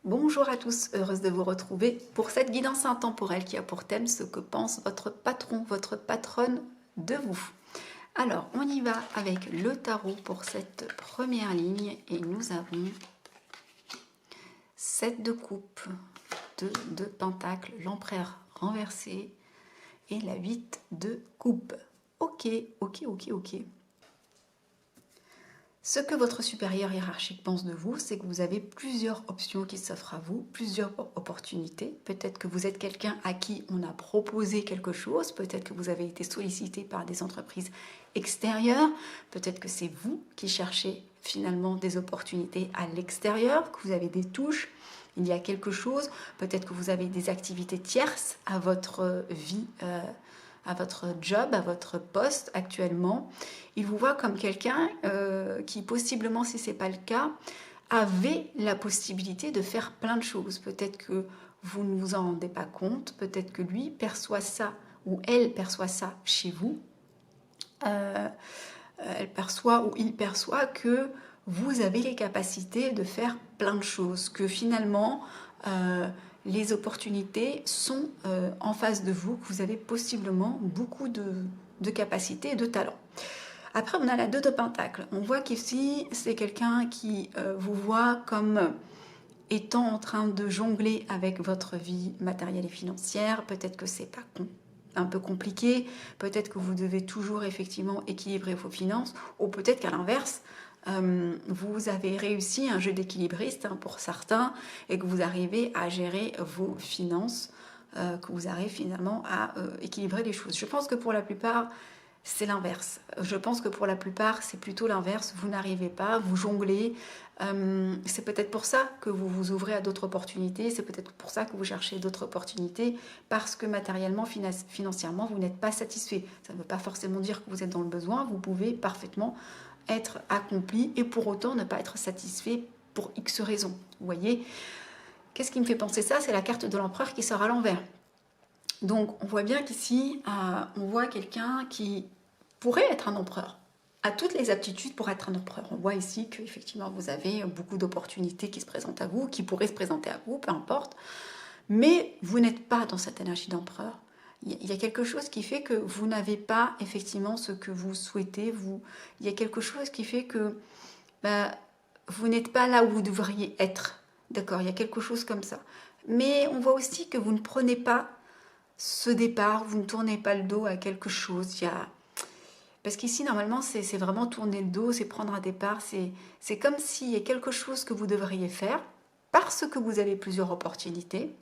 Bonjour à tous, heureuse de vous retrouver pour cette guidance intemporelle qui a pour thème ce que pense votre patron, votre patronne de vous. Alors, on y va avec le tarot pour cette première ligne et nous avons 7 de coupe, 2 de pentacle, l'empereur renversé et la 8 de coupe. Ok. Ce que votre supérieur hiérarchique pense de vous, c'est que vous avez plusieurs options qui s'offrent à vous, plusieurs opportunités. Peut-être que vous êtes quelqu'un à qui on a proposé quelque chose, peut-être que vous avez été sollicité par des entreprises extérieures, peut-être que c'est vous qui cherchez finalement des opportunités à l'extérieur, que vous avez des touches, il y a quelque chose, peut-être que vous avez des activités tierces à votre vie à votre job, à votre poste actuellement. Il vous voit comme quelqu'un qui possiblement, si ce n'est pas le cas, avait la possibilité de faire plein de choses. Peut-être que vous ne vous en rendez pas compte, peut-être que lui perçoit ça ou elle perçoit ça chez vous. Elle perçoit ou il perçoit que vous avez les capacités de faire plein de choses, que finalement les opportunités sont en face de vous, que vous avez possiblement beaucoup de capacités et de talents. Après, on a la 2 de pentacle. On voit qu'ici, c'est quelqu'un qui vous voit comme étant en train de jongler avec votre vie matérielle et financière. Peut-être que c'est pas un peu compliqué, peut-être que vous devez toujours effectivement équilibrer vos finances, ou peut-être qu'à l'inverse, vous avez réussi un jeu d'équilibriste pour certains et que vous arrivez à gérer vos finances, que vous arrivez finalement à équilibrer les choses. Je pense que pour la plupart, c'est l'inverse. Je pense que pour la plupart, c'est plutôt l'inverse. Vous n'arrivez pas, vous jonglez. C'est peut-être pour ça que vous vous ouvrez à d'autres opportunités. C'est peut-être pour ça que vous cherchez d'autres opportunités, parce que matériellement, financièrement, vous n'êtes pas satisfait. Ça ne veut pas forcément dire que vous êtes dans le besoin. Vous pouvez parfaitement être accompli et pour autant ne pas être satisfait pour X raisons. Vous voyez, qu'est-ce qui me fait penser ça? C'est la carte de l'empereur qui sort à l'envers. Donc on voit bien qu'ici, on voit quelqu'un qui pourrait être un empereur, a toutes les aptitudes pour être un empereur. On voit ici qu'effectivement vous avez beaucoup d'opportunités qui se présentent à vous, qui pourraient se présenter à vous, peu importe, mais vous n'êtes pas dans cette énergie d'empereur. Il y a quelque chose qui fait que vous n'avez pas effectivement ce que vous souhaitez, il y a quelque chose qui fait que vous n'êtes pas là où vous devriez être, d'accord, il y a quelque chose comme ça. Mais on voit aussi que vous ne prenez pas ce départ, vous ne tournez pas le dos à quelque chose. Parce qu'ici, normalement, c'est vraiment tourner le dos, c'est prendre un départ. C'est comme s'il y a quelque chose que vous devriez faire parce que vous avez plusieurs opportunités.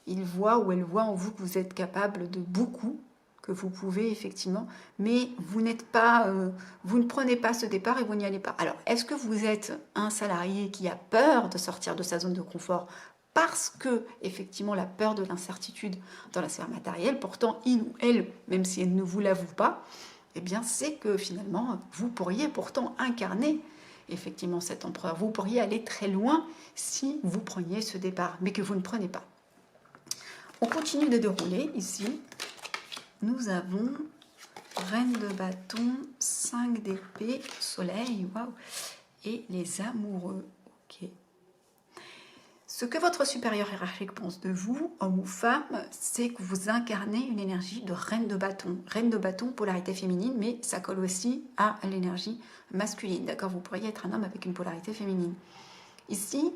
Il voit ou elle voit en vous que vous êtes capable de beaucoup, que vous pouvez effectivement, mais vous n'êtes pas, vous ne prenez pas ce départ et vous n'y allez pas. Alors, est-ce que vous êtes un salarié qui a peur de sortir de sa zone de confort parce que, effectivement, la peur de l'incertitude dans la sphère matérielle, pourtant, il ou elle, même si elle ne vous l'avoue pas, eh bien, c'est que finalement, vous pourriez pourtant incarner effectivement cet empereur. Vous pourriez aller très loin si vous preniez ce départ, mais que vous ne prenez pas. On continue de dérouler ici. Nous avons Reine de bâton, 5 d'épée, soleil, waouh, et les amoureux. Ok. Ce que votre supérieur hiérarchique pense de vous, homme ou femme, c'est que vous incarnez une énergie de reine de bâton. Reine de bâton, polarité féminine, mais ça colle aussi à l'énergie masculine. D'accord, vous pourriez être un homme avec une polarité féminine. Ici,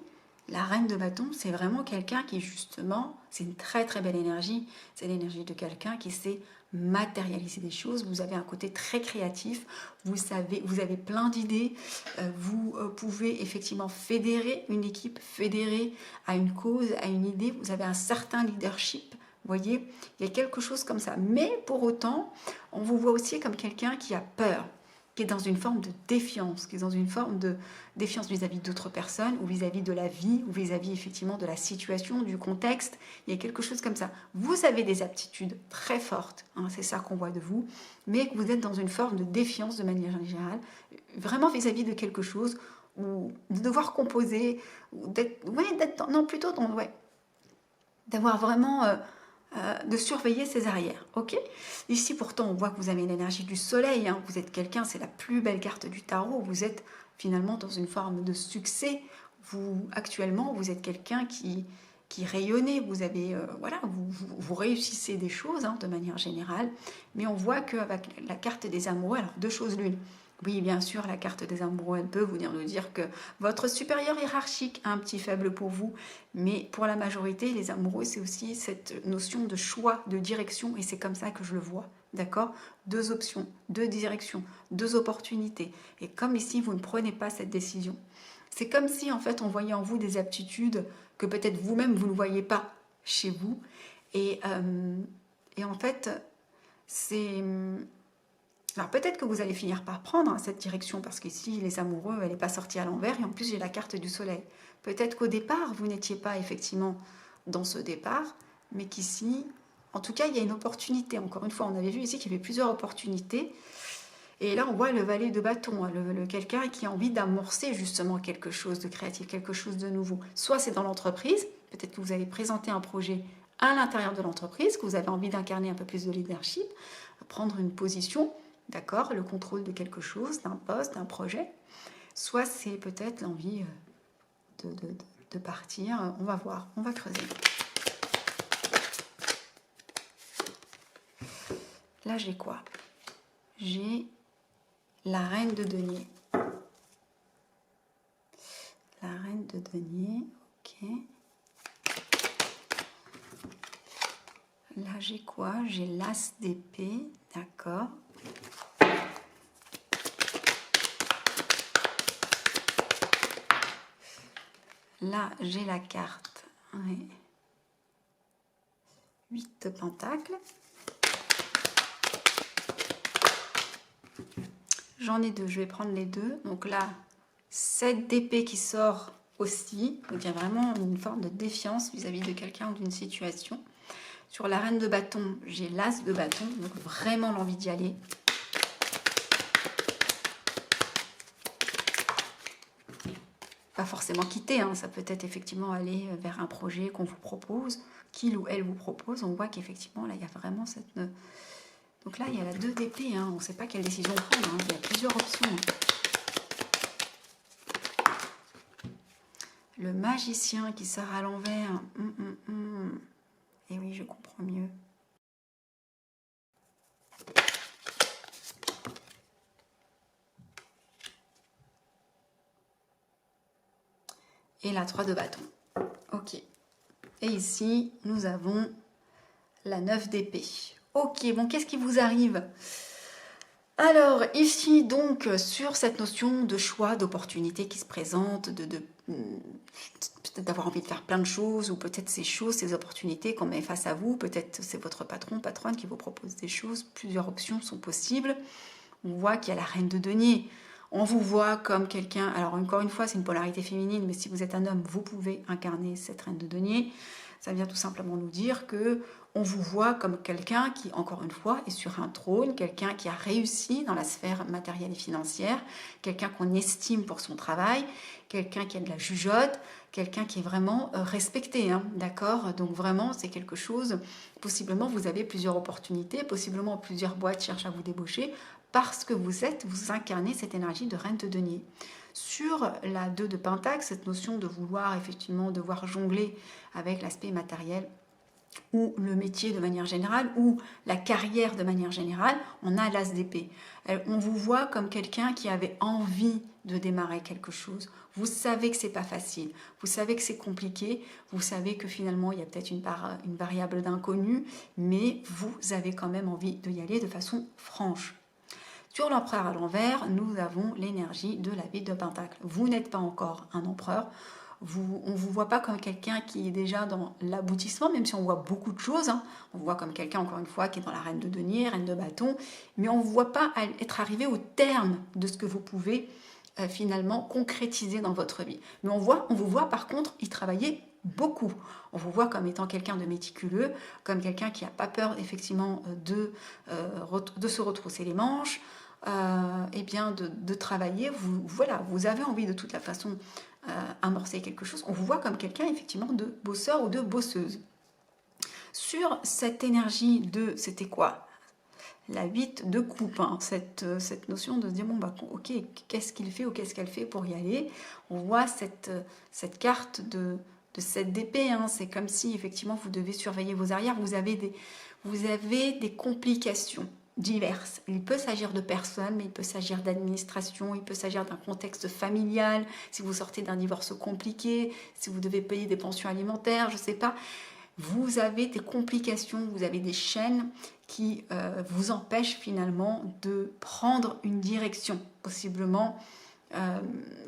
la reine de bâton, c'est vraiment quelqu'un qui justement, c'est une très très belle énergie. C'est l'énergie de quelqu'un qui sait matérialiser des choses. Vous avez un côté très créatif, vous avez plein d'idées, vous pouvez effectivement fédérer une équipe, fédérer à une cause, à une idée, vous avez un certain leadership, vous voyez, il y a quelque chose comme ça. Mais pour autant, on vous voit aussi comme quelqu'un qui a peur, qui est dans une forme de défiance, qui est dans une forme de défiance vis-à-vis d'autres personnes, ou vis-à-vis de la vie, ou vis-à-vis effectivement de la situation, du contexte. Il y a quelque chose comme ça. Vous avez des aptitudes très fortes, hein, c'est ça qu'on voit de vous, mais que vous êtes dans une forme de défiance de manière générale, vraiment vis-à-vis de quelque chose, ou de devoir composer, ou d'avoir vraiment... de surveiller ses arrières, ok? Ici, pourtant, on voit que vous avez l'énergie du soleil, hein. Vous êtes quelqu'un, c'est la plus belle carte du tarot, vous êtes finalement dans une forme de succès, vous, actuellement, vous êtes quelqu'un qui rayonnez, vous avez, voilà, vous réussissez des choses hein, de manière générale, mais on voit qu'avec la carte des amoureux, alors deux choses l'une. Oui, bien sûr, la carte des amoureux, elle peut nous dire que votre supérieur hiérarchique a un petit faible pour vous, mais pour la majorité, les amoureux, c'est aussi cette notion de choix, de direction, et c'est comme ça que je le vois, d'accord? Deux options, deux directions, deux opportunités. Et comme ici, vous ne prenez pas cette décision, c'est comme si, en fait, on voyait en vous des aptitudes que peut-être vous-même, vous ne voyez pas chez vous. Et en fait, c'est... Alors peut-être que vous allez finir par prendre hein, cette direction, parce qu'ici, les amoureux, elle n'est pas sortie à l'envers, et en plus, j'ai la carte du soleil. Peut-être qu'au départ, vous n'étiez pas effectivement dans ce départ, mais qu'ici, en tout cas, il y a une opportunité. Encore une fois, on avait vu ici qu'il y avait plusieurs opportunités. Et là, on voit le valet de bâton, hein, quelqu'un qui a envie d'amorcer justement quelque chose de créatif, quelque chose de nouveau. Soit c'est dans l'entreprise, peut-être que vous allez présenter un projet à l'intérieur de l'entreprise, que vous avez envie d'incarner un peu plus de leadership, prendre une position, d'accord, le contrôle de quelque chose, d'un poste, d'un projet. Soit c'est peut-être l'envie de partir. On va voir, on va creuser. Là, j'ai quoi? J'ai la reine de denier. La reine de denier, ok. Là, j'ai quoi? J'ai l'as d'épée, d'accord. Là, j'ai la carte. Oui. 8 de pentacles. J'en ai deux, je vais prendre les deux. Donc là, 7 d'épée qui sort aussi. Donc il y a vraiment une forme de défiance vis-à-vis de quelqu'un ou d'une situation. Sur la reine de bâton, j'ai l'as de bâton. Donc vraiment l'envie d'y aller. Pas forcément quitter, hein. Ça peut être effectivement aller vers un projet qu'on vous propose, qu'il ou elle vous propose. On voit qu'effectivement, là, il y a vraiment cette... Donc là, il y a la 2 d'épée, hein. On ne sait pas quelle décision prendre, hein. Il y a plusieurs options. Le magicien qui sort à l'envers. Et oui, je comprends mieux. Et la 3 de bâton. Ok. Et ici, nous avons la 9 d'épée. Ok, bon, qu'est-ce qui vous arrive? Alors, ici, donc, sur cette notion de choix, d'opportunité qui se présente, peut-être d'avoir envie de faire plein de choses, ou peut-être ces choses, ces opportunités qu'on met face à vous, peut-être c'est votre patron, patronne qui vous propose des choses, plusieurs options sont possibles. On voit qu'il y a la reine de denier. On vous voit comme quelqu'un, alors encore une fois, c'est une polarité féminine, mais si vous êtes un homme, vous pouvez incarner cette reine de denier. Ça vient tout simplement nous dire que on vous voit comme quelqu'un qui, encore une fois, est sur un trône, quelqu'un qui a réussi dans la sphère matérielle et financière, quelqu'un qu'on estime pour son travail, quelqu'un qui a de la jugeote, quelqu'un qui est vraiment respecté, hein, d'accord? Donc vraiment, c'est quelque chose, possiblement vous avez plusieurs opportunités, possiblement plusieurs boîtes cherchent à vous débaucher, parce que vous incarnez cette énergie de reine de denier. Sur la 2 de Pentacle, cette notion de vouloir effectivement devoir jongler avec l'aspect matériel ou le métier de manière générale, ou la carrière de manière générale, on a l'as d'épée. On vous voit comme quelqu'un qui avait envie de démarrer quelque chose. Vous savez que c'est pas facile, vous savez que c'est compliqué, vous savez que finalement il y a peut-être une variable d'inconnu, mais vous avez quand même envie d'y aller de façon franche. Sur l'empereur à l'envers, nous avons l'énergie de la 8 de Pentacle. Vous n'êtes pas encore un empereur. On ne vous voit pas comme quelqu'un qui est déjà dans l'aboutissement, même si on voit beaucoup de choses. Hein. On voit comme quelqu'un, encore une fois, qui est dans la reine de denier, reine de bâton. Mais on ne vous voit pas être arrivé au terme de ce que vous pouvez finalement concrétiser dans votre vie. Mais on vous voit par contre y travailler beaucoup. On vous voit comme étant quelqu'un de méticuleux, comme quelqu'un qui n'a pas peur effectivement de se retrousser les manches, et bien de travailler. Vous avez envie de toute la façon amorcer quelque chose. On vous voit comme quelqu'un effectivement de bosseur ou de bosseuse. Sur cette énergie de, c'était quoi? la 8 de coupe, hein, cette notion de se dire, bon, bah, ok, qu'est-ce qu'il fait ou qu'est-ce qu'elle fait pour y aller. On voit cette carte de 7 d'épée, hein, c'est comme si effectivement vous devez surveiller vos arrières, vous avez des complications diverses. Il peut s'agir de personnes, mais il peut s'agir d'administration, il peut s'agir d'un contexte familial, si vous sortez d'un divorce compliqué, si vous devez payer des pensions alimentaires, je ne sais pas. Vous avez des complications, vous avez des chaînes qui vous empêchent finalement de prendre une direction, possiblement.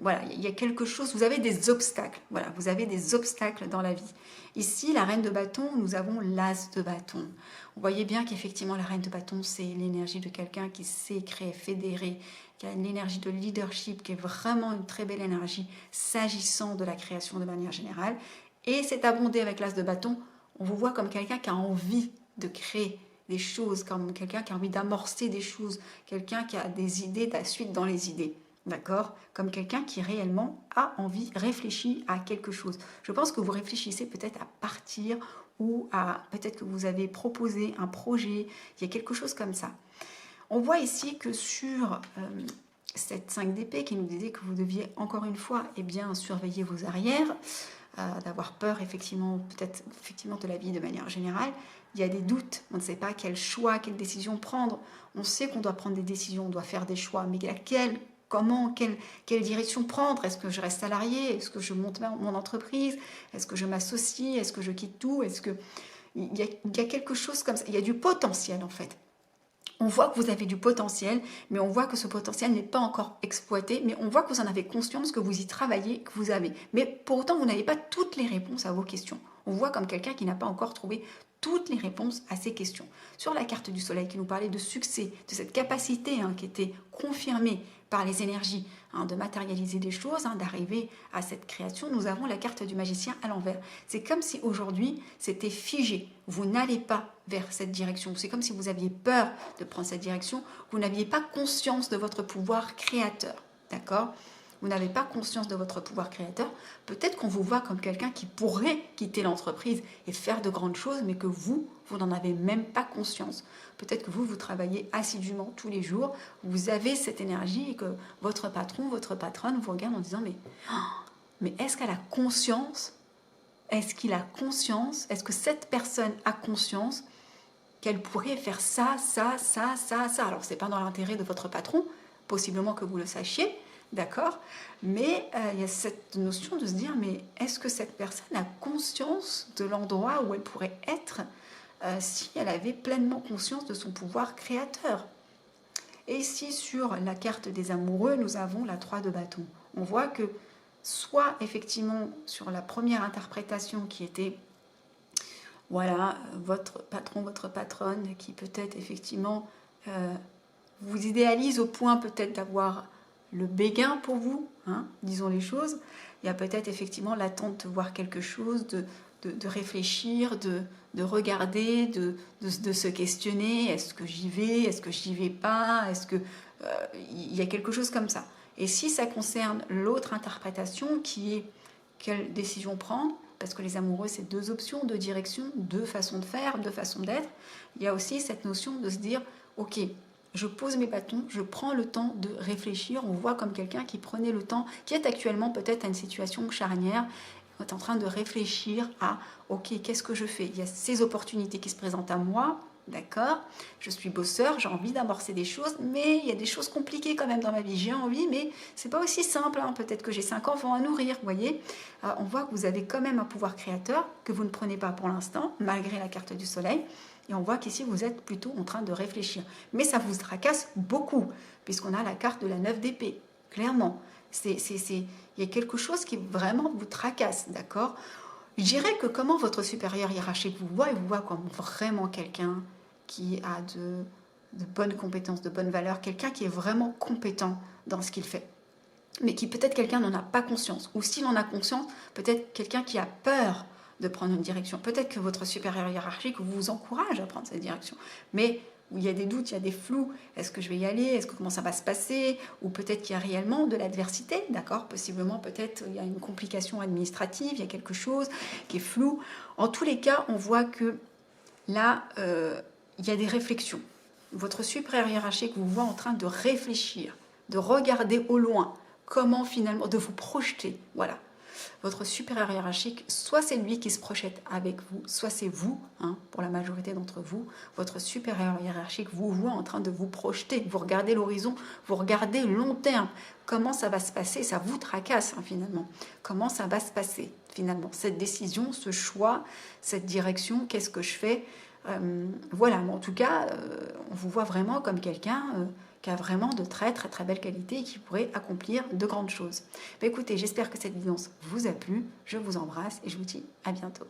Voilà, il y a quelque chose, vous avez des obstacles, voilà, vous avez des obstacles dans la vie. Ici, la reine de bâton, nous avons l'as de bâton. Vous voyez bien qu'effectivement, la reine de bâton, c'est l'énergie de quelqu'un qui sait créer, fédérer, qui a l'énergie de leadership, qui est vraiment une très belle énergie s'agissant de la création de manière générale. Et c'est abondé avec l'as de bâton. On vous voit comme quelqu'un qui a envie de créer des choses, comme quelqu'un qui a envie d'amorcer des choses, quelqu'un qui a des idées, de la suite dans les idées. D'accord? Comme quelqu'un qui réellement a envie, réfléchit à quelque chose. Je pense que vous réfléchissez peut-être à partir ou à peut-être que vous avez proposé un projet. Il y a quelque chose comme ça. On voit ici que sur cette 5 d'épée qui nous disait que vous deviez encore une fois surveiller vos arrières, d'avoir peur effectivement, peut-être effectivement de la vie de manière générale. Il y a des doutes, on ne sait pas quel choix, quelle décision prendre. On sait qu'on doit prendre des décisions, on doit faire des choix, mais laquelle, comment, quelle direction prendre? Est-ce que je reste salarié? Est-ce que je monte mon entreprise? Est-ce que je m'associe? Est-ce que je quitte tout? Est-ce que il y a quelque chose comme ça? Il y a du potentiel en fait. On voit que vous avez du potentiel, mais on voit que ce potentiel n'est pas encore exploité, mais on voit que vous en avez conscience, que vous y travaillez, que vous avez. Mais pour autant, vous n'avez pas toutes les réponses à vos questions. On voit comme quelqu'un qui n'a pas encore trouvé toutes les réponses à ces questions. Sur la carte du soleil qui nous parlait de succès, de cette capacité qui était confirmée par les énergies de matérialiser des choses, d'arriver à cette création, nous avons la carte du magicien à l'envers. C'est comme si aujourd'hui c'était figé. Vous n'allez pas vers cette direction. C'est comme si vous aviez peur de prendre cette direction. Vous n'aviez pas conscience de votre pouvoir créateur. D'accord ? Vous n'avez pas conscience de votre pouvoir créateur. Peut-être qu'on vous voit comme quelqu'un qui pourrait quitter l'entreprise et faire de grandes choses, mais que vous n'en avez même pas conscience. Peut-être que vous travaillez assidûment tous les jours, vous avez cette énergie et que votre patron, votre patronne vous regarde en disant mais est-ce qu'elle a conscience? Est-ce qu'il a conscience? Est-ce que cette personne a conscience qu'elle pourrait faire ça, ça, ça, ça, ça? Alors, ce n'est pas dans l'intérêt de votre patron, possiblement que vous le sachiez, d'accord? Mais il y a cette notion de se dire, mais est-ce que cette personne a conscience de l'endroit où elle pourrait être si elle avait pleinement conscience de son pouvoir créateur? Et ici, sur la carte des amoureux, nous avons la 3 de bâton. On voit que soit effectivement sur la première interprétation qui était voilà, votre patron, votre patronne qui peut-être effectivement vous idéalise au point peut-être d'avoir le béguin pour vous, disons les choses. Il y a peut-être effectivement l'attente de voir quelque chose, de réfléchir, de regarder, de se questionner. Est-ce que j'y vais? Est-ce que j'y vais pas? Est-ce que il y a quelque chose comme ça? Et si ça concerne l'autre interprétation qui est quelle décision prendre, parce que les amoureux, c'est 2 options, 2 directions, 2 façons de faire, 2 façons d'être. Il y a aussi cette notion de se dire, ok, je pose mes bâtons, je prends le temps de réfléchir. On voit comme quelqu'un qui prenait le temps, qui est actuellement peut-être à une situation charnière, est en train de réfléchir à, ok, qu'est-ce que je fais? Il y a ces opportunités qui se présentent à moi, d'accord? Je suis bosseur, j'ai envie d'amorcer des choses, mais il y a des choses compliquées quand même dans ma vie. J'ai envie, mais c'est pas aussi simple. Peut-être que j'ai 5 enfants à nourrir, vous voyez? On voit que vous avez quand même un pouvoir créateur que vous ne prenez pas pour l'instant, malgré la carte du soleil. Et on voit qu'ici, vous êtes plutôt en train de réfléchir. Mais ça vous tracasse beaucoup, puisqu'on a la carte de la 9 d'épée, clairement. Il y a quelque chose qui vraiment vous tracasse, d'accord? Je dirais que comment votre supérieur hiérarchique vous voit, il vous voit comme vraiment quelqu'un qui a de bonnes compétences, de bonnes valeurs, quelqu'un qui est vraiment compétent dans ce qu'il fait. Mais qui peut-être quelqu'un n'en a pas conscience. Ou s'il en a conscience, peut-être quelqu'un qui a peur de prendre une direction. Peut-être que votre supérieur hiérarchique vous encourage à prendre cette direction. Mais où il y a des doutes, il y a des flous. Est-ce que je vais y aller? Est-ce que comment ça va se passer? Ou peut-être qu'il y a réellement de l'adversité, d'accord? Possiblement, peut-être il y a une complication administrative, il y a quelque chose qui est flou. En tous les cas, on voit que là, il y a des réflexions. votre supérieur hiérarchique vous voit en train de réfléchir, de regarder au loin, comment finalement, de vous projeter, voilà. Votre supérieur hiérarchique, soit c'est lui qui se projette avec vous, soit c'est vous, hein, pour la majorité d'entre vous, votre supérieur hiérarchique vous voit en train de vous projeter, vous regardez l'horizon, vous regardez long terme, comment ça va se passer, ça vous tracasse hein, finalement, comment ça va se passer finalement, cette décision, ce choix, cette direction, qu'est-ce que je fais voilà, mais en tout cas, on vous voit vraiment comme quelqu'un qui a vraiment de très très très belles qualités et qui pourrait accomplir de grandes choses. Écoutez, j'espère que cette vidéo vous a plu, je vous embrasse et je vous dis à bientôt.